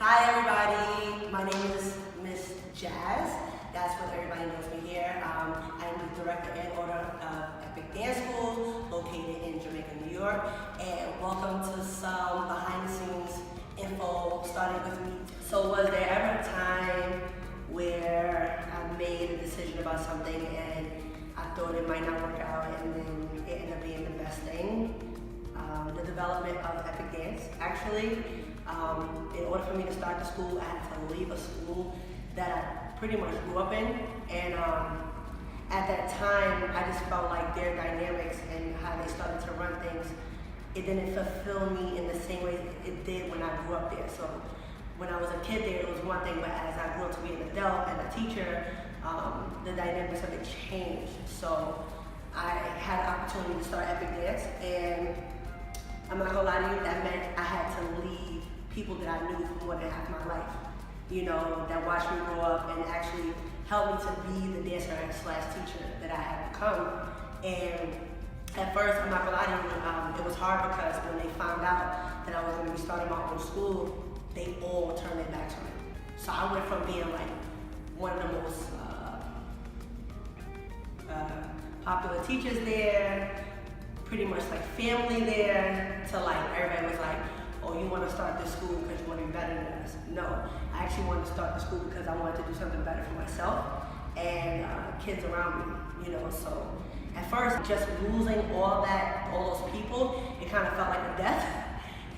Hi everybody, my name is Ms.Jas. That's what everybody knows me here. I'm the director and owner of Epic Dance School, located in Jamaica, New York. And welcome to some behind the scenes info, starting with me. So was there ever a time where I made a decision about something and I thought it might not work out and then it ended up being the best thing? The development of Epic Dance. Actually, in order for me to start the school, I had to leave a school that I pretty much grew up in. And at that time, I just felt like their dynamics and how they started to run things, it didn't fulfill me in the same way it did when I grew up there. So when I was a kid there, it was one thing, but as I grew up to be an adult and a teacher, the dynamics of it changed. So I had an opportunity to start Epic Dance, and I'm not gonna lie to you, that meant I had to leave people that I knew for more than half my life, you know, that watched me grow up and actually helped me to be the dancer / teacher that I had become. And at first, I'm not gonna lie to you, it was hard because when they found out that I was gonna be starting my own school, they all turned their backs on me. So I went from being like one of the most popular teachers there, pretty much like family there, to like everybody was like, oh, you want to start this school because you want to be better than us. No, I actually wanted to start the school because I wanted to do something better for myself and kids around me, you know. So at first, just losing all those people, it kind of felt like a death.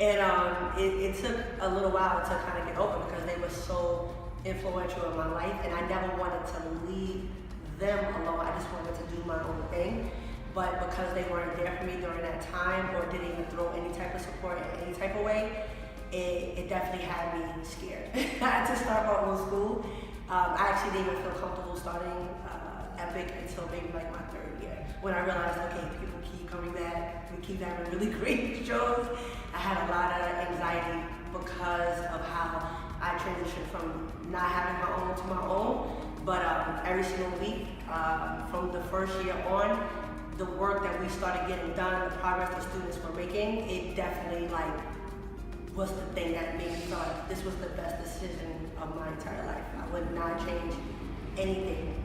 And it took a little while to kind of get over because they were so influential in my life, and I never wanted to leave them alone. I just wanted to do my own thing. But because they weren't there for me during that time or didn't even throw any type of support in any type of way, it definitely had me scared. I had to start my own school. I actually didn't even feel comfortable starting Epic until maybe like my third year, when I realized, okay, people keep coming back, we keep having really great shows. I had a lot of anxiety because of how I transitioned from not having my own to my own. But every single week, from the first year on, the work that we started getting done, the progress the students were making, it definitely like was the thing that made me feel like this was the best decision of my entire life. I would not change anything,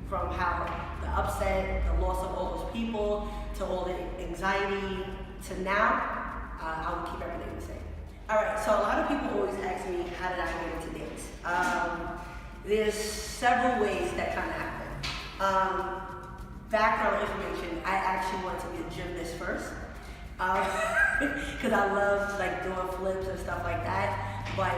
from how the upset, the loss of all those people, to all the anxiety, to now, I would keep everything the same. All right, so a lot of people always ask me, how did I get into dance? There's several ways that kind of happen. Background information, I actually wanted to be a gymnast first because I loved like doing flips and stuff like that, but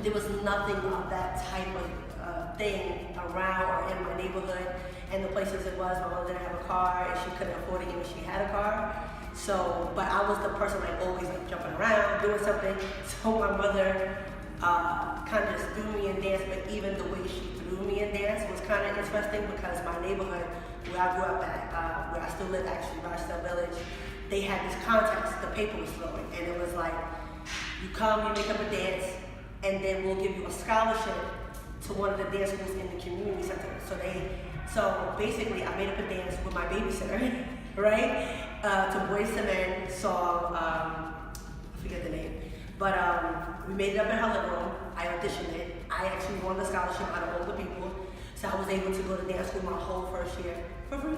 there was nothing of that type of thing around or in my neighborhood. And the places it was, my mother didn't have a car and she couldn't afford it even if she had a car. So, but I was the person like always like jumping around, doing something. So my mother kind of just threw me in dance, but even the way she threw me in dance was kind of interesting because my neighborhood, where I grew up at, where I still live actually, Rochdale Village, they had this contest, the paper was throwing, and it was like, you come, you make up a dance, and then we'll give you a scholarship to one of the dance schools in the community center. So basically I made up a dance with my babysitter, right? To Boys to Men song, I forget the name. But we made it up in her living room. I auditioned it. I actually won the scholarship out of all the people. So I was able to go to dance school my whole first year for free.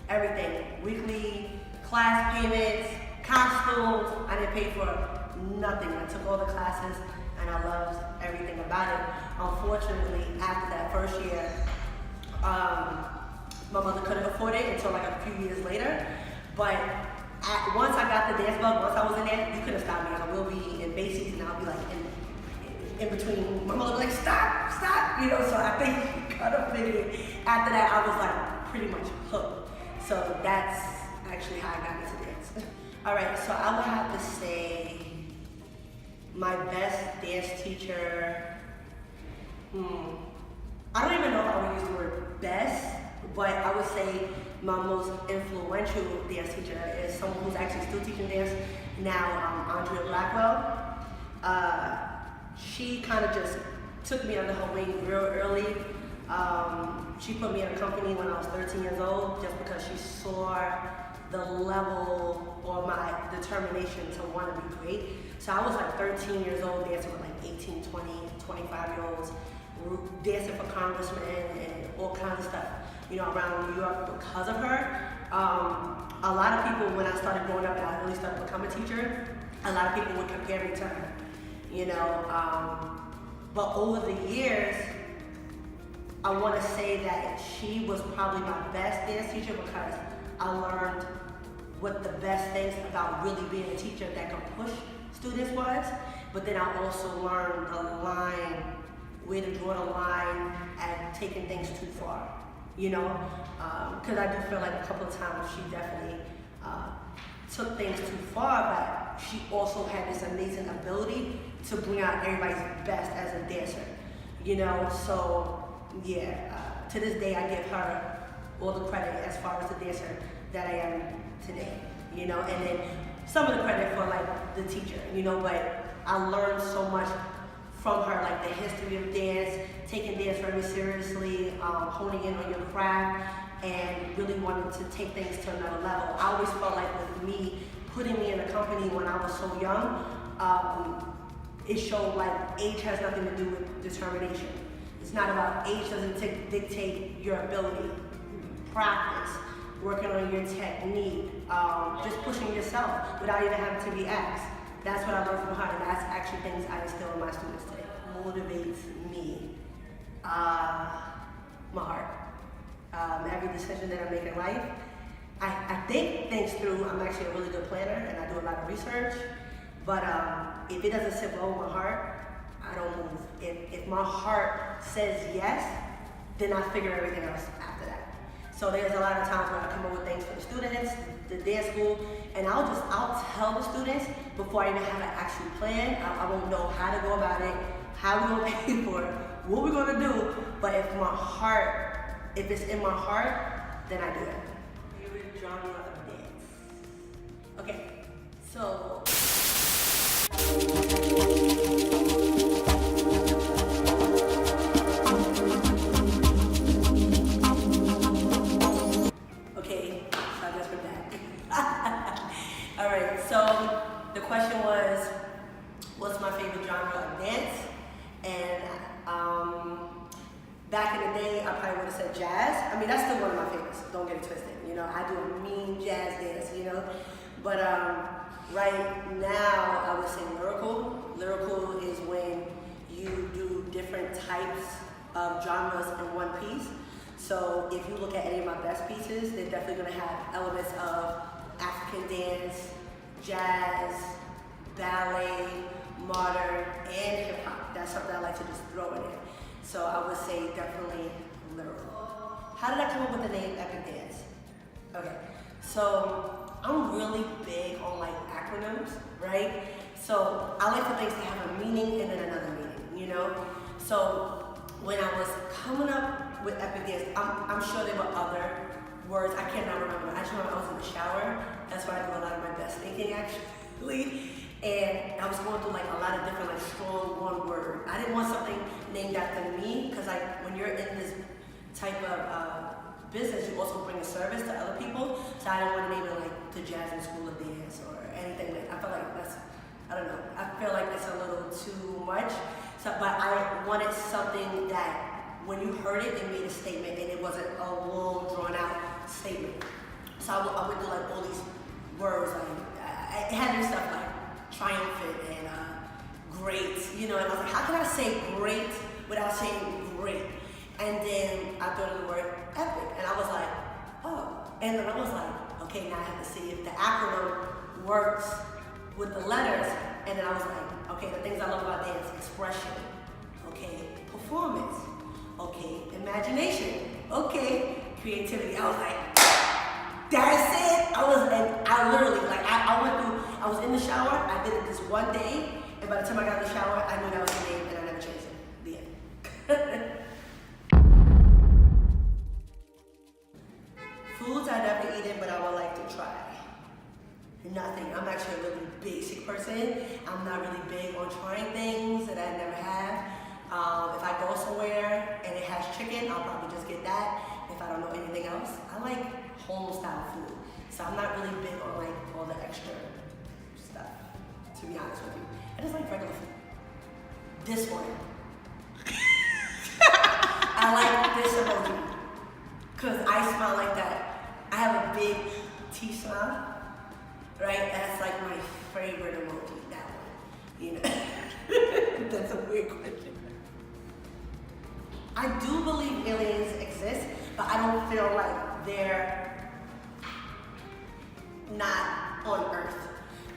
Everything, weekly class payments, costumes. I didn't pay for nothing. I took all the classes and I loved everything about it. Unfortunately, after that first year, my mother couldn't afford it until like a few years later. But once I got the dance bug, once I was in there, you couldn't stop me. I will be in basics and I'll be like in between. My mother would be like, stop, you know, so I think she kind of figured. After that, I was like pretty much hooked. So that's actually how I got into dance. All right, so I would have to say my best dance teacher, I don't even know if I would use the word best, but I would say my most influential dance teacher is someone who's actually still teaching dance now, Andrea Blackwell. She kind of just took me under her wing real early. She put me in a company when I was 13 years old just because she saw the level or the determination to want to be great. So I was like 13 years old dancing with like 18, 20, 25-year-olds, dancing for congressmen and all kinds of stuff, you know, around New York because of her. A lot of people, when I started growing up and I really started to become a teacher, a lot of people would compare me to her, you know. But over the years, I want to say that she was probably my best dance teacher because I learned what the best things about really being a teacher that can push students was. But then I also learned the line, where to draw the line at taking things too far, you know? Because I do feel like a couple of times she definitely took things too far, but she also had this amazing ability to bring out everybody's best as a dancer, you know? So yeah, to this day I give her all the credit as far as the dancer that I am today, you know? And then some of the credit for like the teacher, you know, but I learned so much from her, like the history of dance, taking dance very seriously, honing in on your craft, and really wanting to take things to another level. I always felt like with me, putting me in a company when I was so young, it showed like age has nothing to do with determination. It's not about age doesn't dictate your ability. Practice, working on your technique, just pushing yourself without even having to be asked. That's what I learned from her, and that's actually things I instill in my students today. Motivates me, my heart. Every decision that I make in life, I think things through. I'm actually a really good planner, and I do a lot of research. But if it doesn't sit well with my heart, I don't move. If my heart says yes, then I figure everything else after that. So there's a lot of times when I come up with things for the students, the dance school, and I'll tell the students before I even have an actual plan. I won't know how to go about it, how we're gonna pay for it, what we're gonna do. But if it's in my heart, then I do it. Favorite genre of dance? Okay, so. Okay, so I guess we're back. All right, so the question was, what's my favorite genre of dance? And back in the day, I probably would have said jazz. I mean, that's still one of my favorites, don't get it twisted. You know, I do a mean jazz dance, you know? But right now, I would say lyrical. Lyrical is when you do different types of genres in one piece. So if you look at any of my best pieces, they're definitely gonna have elements of African dance, jazz, ballet, modern, and hip hop. That's something I like to just throw in there. So I would say definitely lyrical. How did I come up with the name Epic Dance? Okay, so I'm really big on like acronyms, right? So I like for things to have a meaning and then another meaning, you know? So when I was coming up with Epic Dance, I'm sure there were other words, I cannot remember. I just remember I was in the shower. That's where I do a lot of my best thinking actually. And I was going through like a lot of different like strong one word. I didn't want something named after me because like when you're in this type of business, you also bring a service to other people. So I didn't want to name it like the Jasmine School of Dance or anything like that. I feel like that's, I don't know. I feel like it's a little too much. So, but I wanted something that when you heard it, it made a statement and it wasn't a long drawn out statement. So I would do like all these words like, it had this stuff like triumphant and great, you know, and I was like, how can I say great without saying great? And then I thought of the word epic, and I was like, oh. And then I was like, okay, now I have to see if the acronym works with the letters. And then I was like, okay, the things I love about dance, expression, okay, performance, okay, imagination, okay, creativity. I was like, that's it. I literally, like, I went through, I was in the shower, I did it this one day, and by the time I got in the shower, I knew that was the name, and I never changed it. The end. Foods I never eaten, but I would like to try. Nothing. I'm actually a really basic person. I'm not really big on trying things that I never have. If I go somewhere and it has chicken, I'll probably just get that. If I don't know anything else, I like home style food. So I'm not really big on like all the extra honest with you. I just like regular food. This one. I like this emoji. Because I smile like that. I have a big T smile. Right? That's like my favorite emoji. That one. You know? That's a weird question. I do believe aliens exist, but I don't feel like they're not on Earth.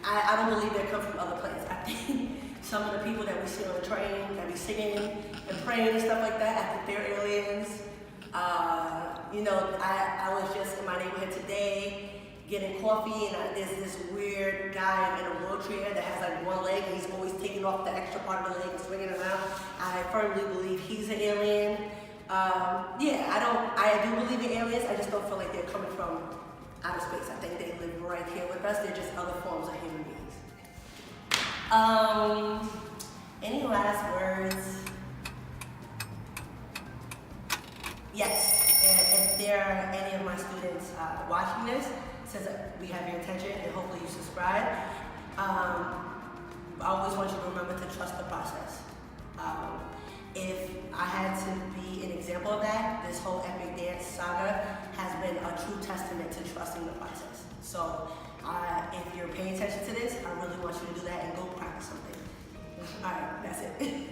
I don't believe they come from other planets. I think some of the people that we see on the train, that be singing and praying and stuff like that, I think they're aliens. You know, I was just in my neighborhood today getting coffee, and there's this weird guy in a wheelchair that has like one leg, and he's always taking off the extra part of the leg and swinging it around. I firmly believe he's an alien. Yeah, I do believe in aliens. I just don't feel like they're coming from outer space. I think they live right here with us. They're just other forms of human beings. Any last words? Yes, and if there are any of my students watching this, since we have your attention and hopefully you subscribe, I always want you to remember to trust the process. If I had to be an example of that, this whole epic dance saga has been a true testament to trusting the process. So if you're paying attention to this, I really want you to do that and go practice something. All right, that's it.